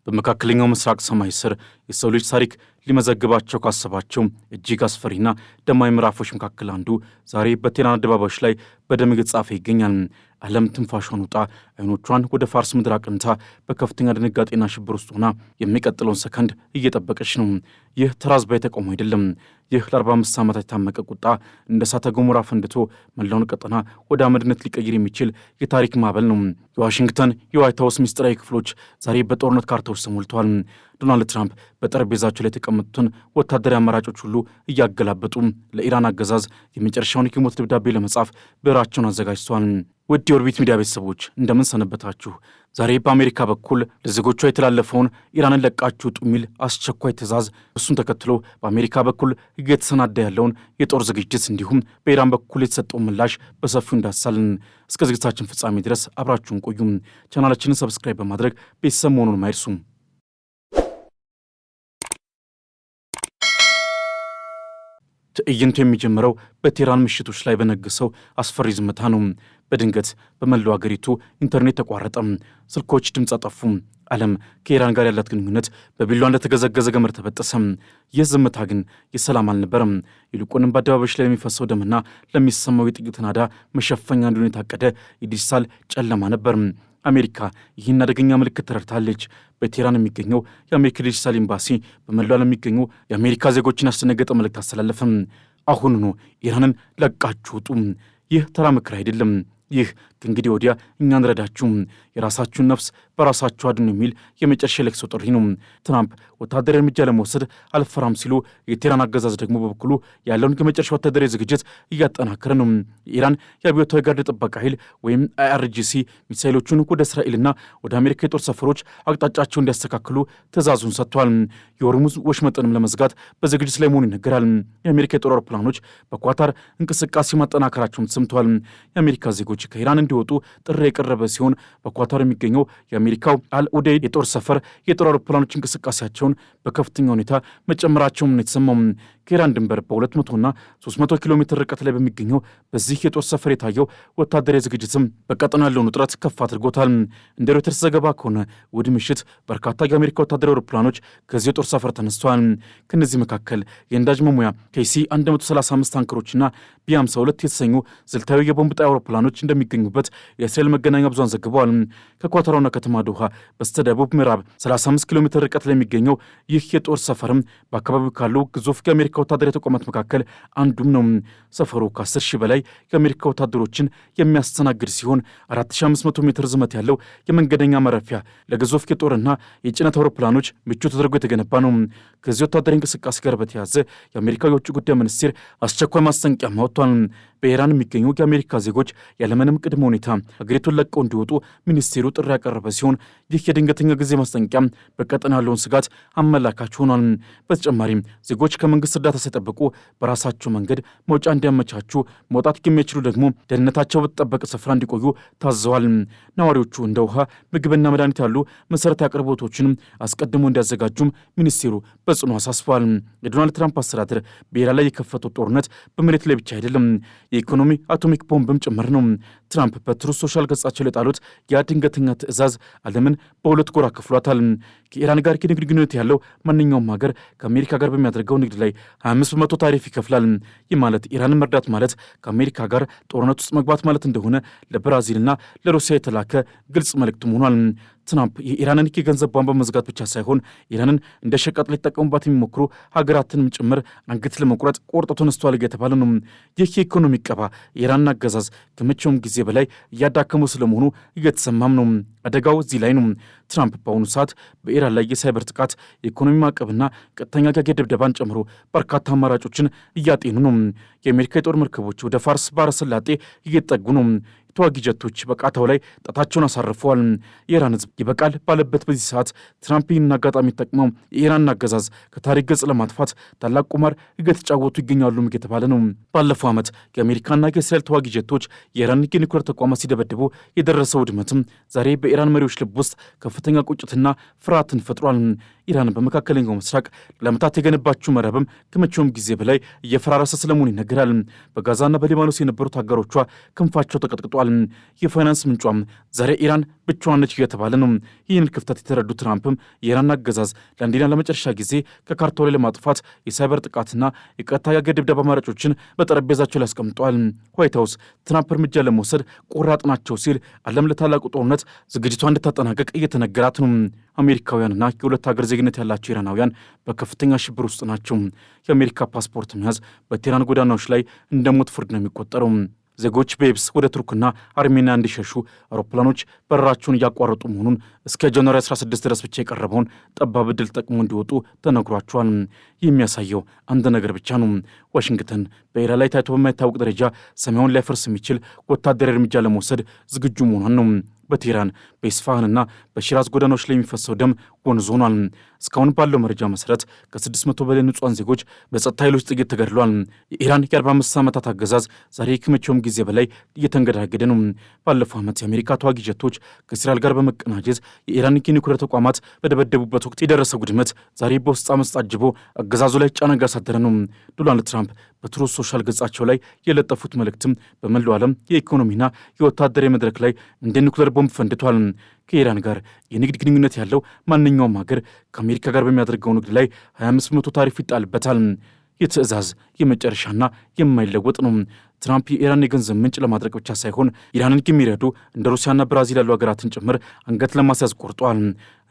በመካከለኛው ምስራቅ ሰማይ ስር የሰው ልጅ ታሪክ ሊመዘግባቸው ካሰባቸው እጅግ አስፈሪና ደማዊ ምዕራፎች መካከል አንዱ ዛሬ በቴህራን አደባባዮች ላይ በደም እየተጻፈ ይገኛል። ዓለም ትንፋሿን ውጣ አይኖቿን ወደ ፋርስ ምድር አቅንታ በከፍተኛ ድንጋጤና ሽብር ውስጥ ሆና የሚቀጥለውን ሰከንድ እየጠበቀች ነው። ይህ ተራ ሕዝባዊ ተቃውሞ አይደለም። ይህ ለ45 ዓመታት የታመቀ ቁጣ እንደ እሳተ ገሞራ ፈንድቶ መላውን ቀጠና ወደ አመድነት ሊቀይር የሚችል የታሪክ ማዕበል ነው። የዋሽንግተን የዋይት ሀውስ ምስጢራዊ ክፍሎች ዛሬ በጦርነት ካርታዎች ተሞልተዋል። ዶናልድ ትራምፕ በጠረጴዛቸው ላይ የተቀመጡትን ወታደራዊ አማራጮች ሁሉ እያገላበጡ ለኢራን አገዛዝ የመጨረሻውን የሞት ደብዳቤ ለመጻፍ ብዕራቸውን አዘጋጅተዋል። ውድ የኦርቢት ሚዲያ ቤተሰቦች እንደምን ሰነበታችሁ? ዛሬ በአሜሪካ በኩል ለዜጎቿ የተላለፈውን ኢራንን ለቃችሁ ውጡ የሚል አስቸኳይ ትዕዛዝ፣ እሱን ተከትሎ በአሜሪካ በኩል እየተሰናዳ ያለውን የጦር ዝግጅት እንዲሁም በኢራን በኩል የተሰጠውን ምላሽ በሰፊው እንዳሳልን። እስከ ዝግጅታችን ፍጻሜ ድረስ አብራችሁን ቆዩም። ቻናላችንን ሰብስክራይብ በማድረግ ቤተሰብ መሆኑን አይርሱም። ትዕይንቱ የሚጀምረው በቴህራን ምሽቶች ላይ በነገሰው አስፈሪ ዝምታ ነው። በድንገት በመላው አገሪቱ ኢንተርኔት ተቋረጠ። ስልኮች ድምፅ አጠፉ። ዓለም ከኢራን ጋር ያላት ግንኙነት በቢሏ እንደተገዘገዘ ገመድ ተበጠሰ። ይህ ዝምታ ግን የሰላም አልነበረም። ይልቁንም በአደባባዮች ላይ የሚፈሰው ደምና ለሚሰማው የጥይት ናዳ መሸፈኛ እንዲሆን የታቀደ የዲጂታል ጨለማ ነበር። አሜሪካ ይህን አደገኛ ምልክት ተረድታለች። በቴህራን የሚገኘው የአሜሪካ ዲጂታል ኤምባሲ በመላው ዓለም የሚገኙ የአሜሪካ ዜጎችን ያስደነገጠ መልእክት አስተላለፈም። አሁኑኑ ኢራንን ለቃችሁ ውጡ። ይህ ተራ ምክር አይደለም። ይህ ከእንግዲህ ወዲያ እኛ እንረዳችሁም፣ የራሳችሁን ነፍስ በራሳችሁ አድኑ የሚል የመጨረሻ ለቅሶ ጥሪ ነው። ትራምፕ ወታደራዊ እርምጃ ለመውሰድ አልፈራም ሲሉ፣ የቴህራን አገዛዝ ደግሞ በበኩሉ ያለውን የመጨረሻ ወታደራዊ ዝግጅት እያጠናከረ ነው። የኢራን የአብዮታዊ ጋርድ ጥበቃ ኃይል ወይም IRGC ሚሳይሎቹን ወደ እስራኤልና ወደ አሜሪካ የጦር ሰፈሮች አቅጣጫቸውን እንዲያስተካክሉ ትዕዛዙን ሰጥቷል። የሆርሙዝ ወሽመጥንም ለመዝጋት በዝግጅት ላይ መሆኑ ይነገራል። የአሜሪካ የጦር አውሮፕላኖች በኳታር እንቅስቃሴ ማጠናከራቸውን ተሰምተዋል። የአሜሪካ ዜጎች ከኢራን እንዲወጡ ጥሪ የቀረበ ሲሆን በኳታር የሚገኘው የአሜሪካው አልኡዴይድ የጦር ሰፈር የጦር አውሮፕላኖች እንቅስቃሴያቸውን በከፍተኛ ሁኔታ መጨመራቸውም ነው የተሰማው። ከኢራን ድንበር በ200ና 300 ኪሎ ሜትር ርቀት ላይ በሚገኘው በዚህ የጦር ሰፈር የታየው ወታደራዊ ዝግጅትም በቀጠናው ያለውን ውጥረት ከፍ አድርጎታል። እንደ ሮይተርስ ዘገባ ከሆነ እሑድ ምሽት በርካታ የአሜሪካ ወታደራዊ አውሮፕላኖች ከዚህ የጦር ሰፈር ተነስተዋል። ከእነዚህ መካከል የነዳጅ መሙያ KC-135 ታንከሮችና B-52 የተሰኙ ስልታዊ የቦምብ ጣይ አውሮፕላኖች እንደሚገኙበት የእስራኤል መገናኛ ብዙሃን ዘግበዋል። ከኳታር ዋና ከተማ ዶሃ በስተደቡብ ምዕራብ 35 ኪሎ ሜትር ርቀት ላይ የሚገኘው ይህ የጦር ሰፈርም በአካባቢው ካሉ ግዙፍ የአሜሪካ ወታደራዊ ተቋማት መካከል አንዱም ነው። ሰፈሩ ከ10 ሺህ በላይ የአሜሪካ ወታደሮችን የሚያስተናግድ ሲሆን 4500 ሜትር ዝመት ያለው የመንገደኛ ማረፊያ ለግዙፍ የጦርና የጭነት አውሮፕላኖች ምቹ ተደርጎ የተገነባ ነው። ከዚህ ወታደራዊ እንቅስቃሴ ጋር በተያያዘ የአሜሪካ የውጭ ጉዳይ ሚኒስቴር አስቸኳይ ማስጠንቀቂያ አውጥቷል። በኢራን የሚገኙ የአሜሪካ ዜጎች ያለምንም ቅድመ ሁኔታ ሀገሪቱን ለቀው እንዲወጡ ሚኒስቴሩ ጥሪ ያቀረበ ሲሆን ይህ የድንገተኛ ጊዜ ማስጠንቀቂያ በቀጠና ያለውን ስጋት አመላካች ሆኗል። በተጨማሪም ዜጎች ከመንግስት እርዳታ ሳይጠብቁ በራሳቸው መንገድ መውጫ እንዲያመቻቹ፣ መውጣት የሚችሉ ደግሞ ደህንነታቸው በተጠበቀ ስፍራ እንዲቆዩ ታዘዋል። ነዋሪዎቹ እንደ ውሃ፣ ምግብና መድኃኒት ያሉ መሰረታዊ አቅርቦቶችንም አስቀድሞ እንዲያዘጋጁም ሚኒስቴሩ በጽኑ አሳስበዋል። የዶናልድ ትራምፕ አስተዳደር በኢራን ላይ የከፈተው ጦርነት በመሬት ላይ ብቻ አይደለም፣ የኢኮኖሚ አቶሚክ ቦምብም ጭምር ነው። ትራምፕ በትሩዝ ሶሻል ገጻቸው ላይ ጣሉት ያ ድንገተኛ ትዕዛዝ ዓለምን በሁለት ጎራ ከፍሏታል። ከኢራን ጋር የንግድ ግንኙነት ያለው ማንኛውም ሀገር ከአሜሪካ ጋር በሚያደርገው ንግድ ላይ 25 በመቶ ታሪፍ ይከፍላል። ይህ ማለት ኢራንን መርዳት ማለት ከአሜሪካ ጋር ጦርነት ውስጥ መግባት ማለት እንደሆነ ለብራዚልና ለሩሲያ የተላከ ግልጽ መልእክትም ሆኗል። ትራምፕ የኢራንን የገንዘብ ቧንቧ መዝጋት ብቻ ሳይሆን ኢራንን እንደ ሸቀጥ ሊጠቀሙባት የሚሞክሩ ሀገራትንም ጭምር አንገት ለመቁረጥ ቆርጦ ተነስቷል እየተባለ ነው። ይህ የኢኮኖሚ ቀባ የኢራንን አገዛዝ ከመቼውም ጊዜ በላይ እያዳከሙ ስለመሆኑ እየተሰማም ነው። አደጋው እዚህ ላይ ነው። ትራምፕ በአሁኑ ሰዓት በኢራን ላይ የሳይበር ጥቃት፣ የኢኮኖሚ ማዕቀብና ቀጥተኛ ጋጌ ድብደባን ጨምሮ በርካታ አማራጮችን እያጤኑ ነው። የአሜሪካ የጦር መርከቦች ወደ ፋርስ ባህረ ሰላጤ እየጠጉ ነው። ተዋጊ ጀቶች በቃታው ላይ ጣታቸውን አሳርፈዋል። የኢራን ሕዝብ ይበቃል ባለበት በዚህ ሰዓት ትራምፕ ይህን አጋጣሚ ተጠቅመው የኢራንን አገዛዝ ከታሪክ ገጽ ለማጥፋት ታላቅ ቁማር እየተጫወቱ ይገኛሉ እየተባለ ነው። ባለፈው ዓመት የአሜሪካና የእስራኤል ተዋጊ ጀቶች የኢራን የኒውክሌር ተቋማት ሲደበድቡ የደረሰው ውድመትም ዛሬ በኢራን መሪዎች ልብ ውስጥ ከፍተኛ ቁጭትና ፍርሃትን ፈጥሯል። ኢራን በመካከለኛው ምስራቅ ለዓመታት የገነባችው መረብም ከመቼውም ጊዜ በላይ እየፈራረሰ ስለመሆኑ ይነገራል። በጋዛና በሊባኖስ የነበሩት አጋሮቿ ክንፋቸው ተቀጥቅጧል። የፋይናንስ ምንጯም ዛሬ ኢራን ብቻዋን ነች እየተባለ ነው። ይህንን ክፍተት የተረዱ ትራምፕም የኢራን አገዛዝ ለአንዴና ለመጨረሻ ጊዜ ከካርታው ላይ ለማጥፋት የሳይበር ጥቃትና የቀጥታ የአየር ድብደባ አማራጮችን በጠረጴዛቸው ላይ አስቀምጠዋል። ዋይት ሀውስ ትራምፕ እርምጃ ለመውሰድ ቆራጥ ናቸው ሲል ዓለም ለታላቁ ጦርነት ዝግጅቷ እንድታጠናቀቅ እየተነገራት ነው። አሜሪካውያንና የሁለት ሀገር ዜግነት ያላቸው ኢራናውያን በከፍተኛ ሽብር ውስጥ ናቸው። የአሜሪካ ፓስፖርት መያዝ በቴህራን ጎዳናዎች ላይ እንደ ሞት ፍርድ ነው የሚቆጠረው። ዜጎች በየብስ ወደ ቱርክና አርሜኒያ እንዲሸሹ አውሮፕላኖች በረራቸውን እያቋረጡ መሆኑን እስከ ጃንዋሪ 16 ድረስ ብቻ የቀረበውን ጠባብ ዕድል ጠቅሞ እንዲወጡ ተነግሯቸዋል። ይህ የሚያሳየው አንድ ነገር ብቻ ነው። ዋሽንግተን በኢራን ላይ ታይቶ በማይታወቅ ደረጃ ሰማዩን ሊያፈርስ የሚችል ወታደራዊ እርምጃ ለመውሰድ ዝግጁ መሆኗን ነው። በቴህራን በኢስፋሃንና በሺራዝ ጎዳናዎች ላይ የሚፈሰው ደም ወንዝ ሆኗል። እስካሁን ባለው መረጃ መሰረት ከ600 በላይ ንጹሐን ዜጎች በጸጥታ ኃይሎች ጥይት ተገድሏል። የኢራን የ45 ዓመታት አገዛዝ ዛሬ ከመቼውም ጊዜ በላይ እየተንገዳገደ ነው። ባለፈው ዓመት የአሜሪካ ተዋጊ ጀቶች ከእስራኤል ጋር በመቀናጀት የኢራን የኒውክሌር ተቋማት በደበደቡበት ወቅት የደረሰ ውድመት ዛሬ በውስጥ አመፅ ታጅቦ አገዛዙ ላይ ጫና እያሳደረ ነው። ዶናልድ ትራምፕ በትሩዝ ሶሻል ገጻቸው ላይ የለጠፉት መልእክትም በመላው ዓለም የኢኮኖሚና የወታደራዊ መድረክ ላይ እንደ ኒውክሌር ቦምብ ፈንድቷል። ከኢራን ጋር የንግድ ግንኙነት ያለው ማንኛውም ሀገር ከአሜሪካ ጋር በሚያደርገው ንግድ ላይ 25 በመቶ ታሪፍ ይጣልበታል። ይህ ትዕዛዝ የመጨረሻና የማይለወጥ ነው። ትራምፕ የኢራን የገንዘብ ምንጭ ለማድረግ ብቻ ሳይሆን ኢራንን የሚረዱ እንደ ሩሲያና ብራዚል ያሉ ሀገራትን ጭምር አንገት ለማስያዝ ቆርጧል።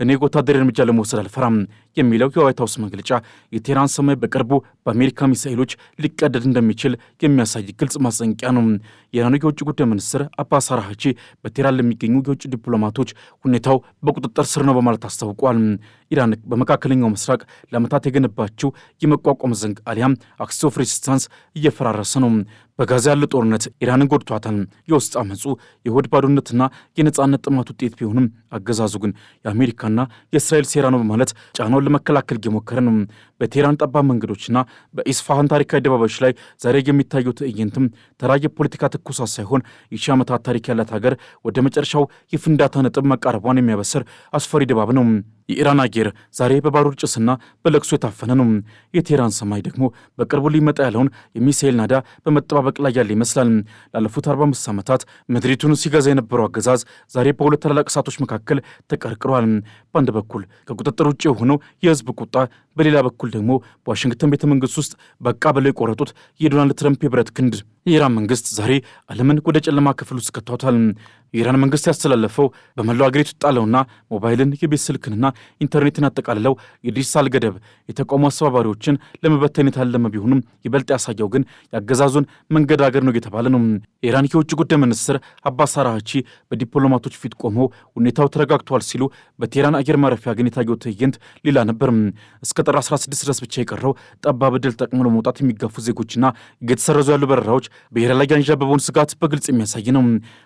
እኔ ወታደራዊ እርምጃ ለመውሰድ አልፈራም የሚለው የዋይት ሀውስ መግለጫ የቴህራን ሰማይ በቅርቡ በአሜሪካ ሚሳኤሎች ሊቀደድ እንደሚችል የሚያሳይ ግልጽ ማስጠንቀቂያ ነው። የኢራኑ የውጭ ጉዳይ ሚኒስትር አባስ አራግቺ በቴህራን ለሚገኙ የውጭ ዲፕሎማቶች ሁኔታው በቁጥጥር ስር ነው በማለት አስታውቋል። ኢራን በመካከለኛው ምስራቅ ለዓመታት የገነባችው የመቋቋም ዘንግ አሊያም አክሲስ ኦፍ ሬዚስታንስ እየፈራረሰ ነው። በጋዛ ያለ ጦርነት ኢራንን ጎድቷታል። የውስጥ አመፁ የሆድ ባዶነትና የነጻነት ጥማት ውጤት ቢሆንም አገዛዙ ግን የአሜሪካና የእስራኤል ሴራ ነው በማለት ጫናውን ለመከላከል እየሞከረ ነው። በቴህራን ጠባብ መንገዶችና በኢስፋሃን ታሪካዊ አደባባዮች ላይ ዛሬ የሚታየው ትዕይንትም ተራ የፖለቲካ ትኩሳት ሳይሆን የሺህ ዓመታት ታሪክ ያላት ሀገር ወደ መጨረሻው የፍንዳታ ነጥብ መቃረቧን የሚያበስር አስፈሪ ድባብ ነው። የኢራን አየር ዛሬ በባሩድ ጭስና በለቅሶ የታፈነ ነው። የቴህራን ሰማይ ደግሞ በቅርቡ ሊመጣ ያለውን የሚሳኤል ናዳ በመጠባበቅ ላይ ያለ ይመስላል። ላለፉት 45 ዓመታት ምድሪቱን ሲገዛ የነበረው አገዛዝ ዛሬ በሁለት ታላላቅ እሳቶች መካከል ተቀርቅሯል። በአንድ በኩል ከቁጥጥር ውጭ የሆነው የህዝብ ቁጣ፣ በሌላ በኩል ደግሞ በዋሽንግተን ቤተ መንግስት ውስጥ በቃ ብለው የቆረጡት የዶናልድ ትራምፕ የብረት ክንድ። የኢራን መንግስት ዛሬ ዓለምን ወደ ጨለማ ክፍል ውስጥ ከቷታል። የኢራን መንግስት ያስተላለፈው በመላው አገሪቱ ጣለውና ሞባይልን፣ የቤት ስልክንና ኢንተርኔትን ያጠቃልለው የዲጂታል ገደብ የተቃውሞ አስተባባሪዎችን ለመበተን የታለመ ቢሆንም ይበልጥ ያሳየው ግን የአገዛዙን መንገዳገር ነው እየተባለ ነው። የኢራን የውጭ ጉዳይ ሚኒስትር አባስ አራግቺ በዲፕሎማቶች ፊት ቆመው ሁኔታው ተረጋግቷል ሲሉ፣ በቴህራን አየር ማረፊያ ግን የታየው ትዕይንት ሌላ ነበር። እስከ ጥር 16 ድረስ ብቻ የቀረው ጠባብ ዕድል ጠቅሞ ለመውጣት የሚጋፉ ዜጎችና እየተሰረዙ ያሉ በረራዎች በኢራን ላይ ያንዣበበውን ስጋት በግልጽ የሚያሳይ ነው።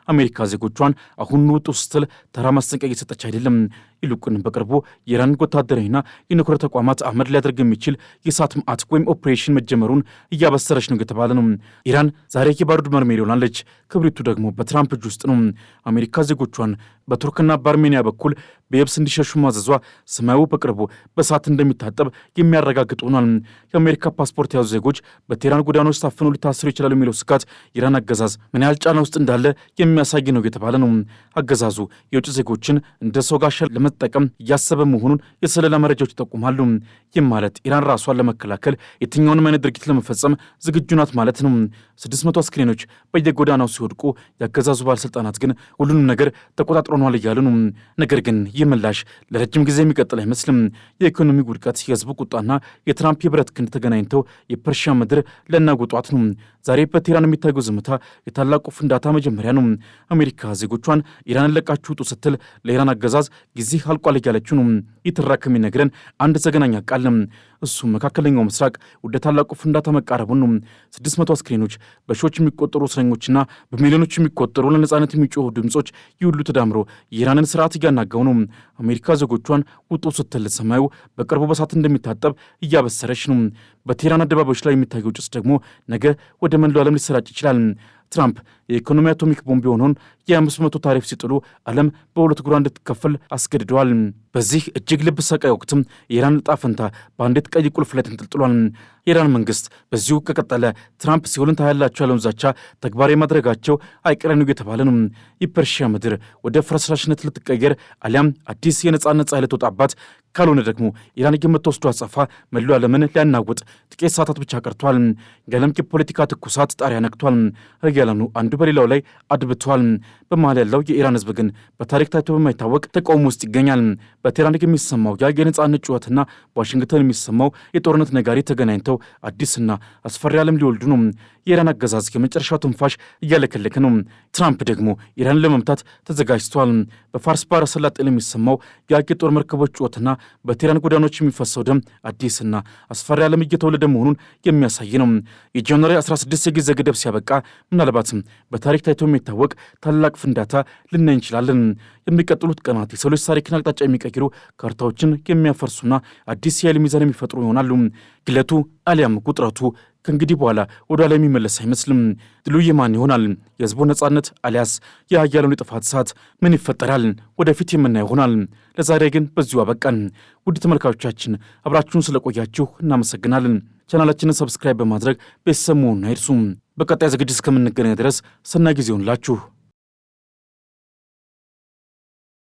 አሜሪካ ዜጎቿን አሁን ውጡ ስትል ተራ ማስጠንቀቂያ እየሰጠች አይደለም። ይልቁን በቅርቡ የኢራን ወታደራዊና የኒውክሌር ተቋማት አመድ ሊያደርግ የሚችል የእሳት ማዕት ወይም ኦፕሬሽን መጀመሩን እያበሰረች ነው የተባለ ነው። ኢራን ዛሬ የባሩድ መርሜል ሆናለች። ክብሪቱ ደግሞ በትራምፕ እጅ ውስጥ ነው። አሜሪካ ዜጎቿን በቱርክና በአርሜኒያ በኩል በየብስ እንዲሸሹ ማዘዟ ሰማዩ በቅርቡ በእሳት እንደሚታጠብ የሚያረጋግጥ ሆኗል። የአሜሪካ ፓስፖርት የያዙ ዜጎች በቴህራን ጎዳናዎች ታፍነው ሊታሰሩ ይችላሉ የሚለው ስጋት ኢራን አገዛዝ ምን ያህል ጫና ውስጥ እንዳለ የሚያሳይ ነው የተባለ ነው። አገዛዙ የውጭ ዜጎችን እንደ ሰው ጋሻ ለመጠቀም እያሰበ መሆኑን የሰለላ መረጃዎች ይጠቁማሉ። ይህም ማለት ኢራን ራሷን ለመከላከል የትኛውንም አይነት ድርጊት ለመፈጸም ዝግጁ ናት ማለት ነው። 600 አስክሬኖች በየጎዳናው ሲወድቁ የአገዛዙ ባለስልጣናት ግን ሁሉንም ነገር ተቆጣጥረናል እያሉ ነው። ነገር ግን ይህ ምላሽ ለረጅም ጊዜ የሚቀጥል አይመስልም። የኢኮኖሚ ውድቀት፣ የህዝቡ ቁጣና የትራምፕ የብረት ክንድ ተገናኝተው የፐርሺያ ምድር ለናጎጧት ነው። ዛሬ በቴህራን የሚታየው ዝምታ የታላቁ ፍንዳታ መጀመሪያ ነው። አሜሪካ ዜጎቿን ኢራንን ለቃችሁ ውጡ ስትል ለኢራን አገዛዝ ጊዜ አልቋል እያለችው ነው። ይትራክ የሚነግረን አንድ ዘገናኛ ቃል ነው። እሱም መካከለኛው ምስራቅ ወደ ታላቁ ፍንዳታ መቃረቡን ነው። 600 አስክሬኖች፣ በሺዎች የሚቆጠሩ እስረኞችና በሚሊዮኖች የሚቆጠሩ ለነጻነት የሚጮሁ ድምጾች፣ ይህ ሁሉ ተዳምሮ የኢራንን ስርዓት እያናጋው ነው። አሜሪካ ዜጎቿን ውጡ ስትል ሰማዩ በቅርቡ በሳት እንደሚታጠብ እያበሰረች ነው። በቴህራን አደባባዮች ላይ የሚታየው ጭስ ደግሞ ነገ ወደ መላው ዓለም ሊሰራጭ ይችላል። ትራምፕ የኢኮኖሚ አቶሚክ ቦምብ የሆነውን የ500 ታሪፍ ሲጥሉ ዓለም በሁለት እግሯ እንድትከፈል አስገድደዋል። በዚህ እጅግ ልብ ሰቃይ ወቅትም የኢራን ዕጣ ፈንታ በአንዲት ቀይ ቁልፍ ላይ ተንጠልጥሏል። የኢራን መንግስት በዚሁ ከቀጠለ ትራምፕ ሲኦልን ታያላቸው ያለውን ዛቻ ተግባራዊ ማድረጋቸው አይቀሬ ነው እየተባለ ነው። የፐርሺያ ምድር ወደ ፍርስራሽነት ልትቀየር አሊያም አዲስ የነጻነት ፀሐይ ልትወጣባት ካልሆነ ደግሞ ኢራን የምትወስዱ አጸፋ መላው ዓለምን ሊያናውጥ ጥቂት ሰዓታት ብቻ ቀርቷል። የዓለም የፖለቲካ ትኩሳት ጣሪያ ነክቷል። ኃያላኑ አንዱ በሌላው ላይ አድብቷል። በመሃል ያለው የኢራን ህዝብ ግን በታሪክ ታይቶ በማይታወቅ ተቃውሞ ውስጥ ይገኛል። በቴህራን የሚሰማው ያ የነጻነት ጩኸትና በዋሽንግተን የሚሰማው የጦርነት ነጋሪ ተገናኝተው አዲስና አስፈሪ ዓለም ሊወልዱ ነው። የኢራን አገዛዝ የመጨረሻው ትንፋሽ እያለከለከ ነው። ትራምፕ ደግሞ ኢራንን ለመምታት ተዘጋጅቷል። በፋርስ ባህረ ሰላጤ የሚሰማው ያ የጦር መርከቦች ጩኸትና በቴህራን ጎዳኖች የሚፈሰው ደም አዲስና አስፈሪ ዓለም እየተወለደ መሆኑን የሚያሳይ ነው። የጃንዋሪ 16 የጊዜ ገደብ ሲያበቃ ምናልባትም በታሪክ ታይቶ የሚታወቅ ታላቅ ፍንዳታ ልናይ እንችላለን። የሚቀጥሉት ቀናት የሰው ልጅ ታሪክን አቅጣጫ የሚቀይሩ ካርታዎችን የሚያፈርሱና አዲስ የኃይል ሚዛን የሚፈጥሩ ይሆናሉ። ግለቱ አሊያም ቁጥረቱ ከእንግዲህ በኋላ ወደ ኋላ የሚመለስ አይመስልም። ድሉ የማን ይሆናል? የህዝቡ ነጻነት አሊያስ የኃያላኑ የጥፋት ሰዓት? ምን ይፈጠራል? ወደፊት የምናየው ይሆናል። ለዛሬ ግን በዚሁ አበቃን። ውድ ተመልካቾቻችን አብራችሁን ስለቆያችሁ እናመሰግናለን። ቻናላችንን ሰብስክራይብ በማድረግ ቤተሰብ መሆኑን አይርሱ። በቀጣይ ዝግጅት እስከምንገናኝ ድረስ ሰናይ ጊዜ ይሁንላችሁ።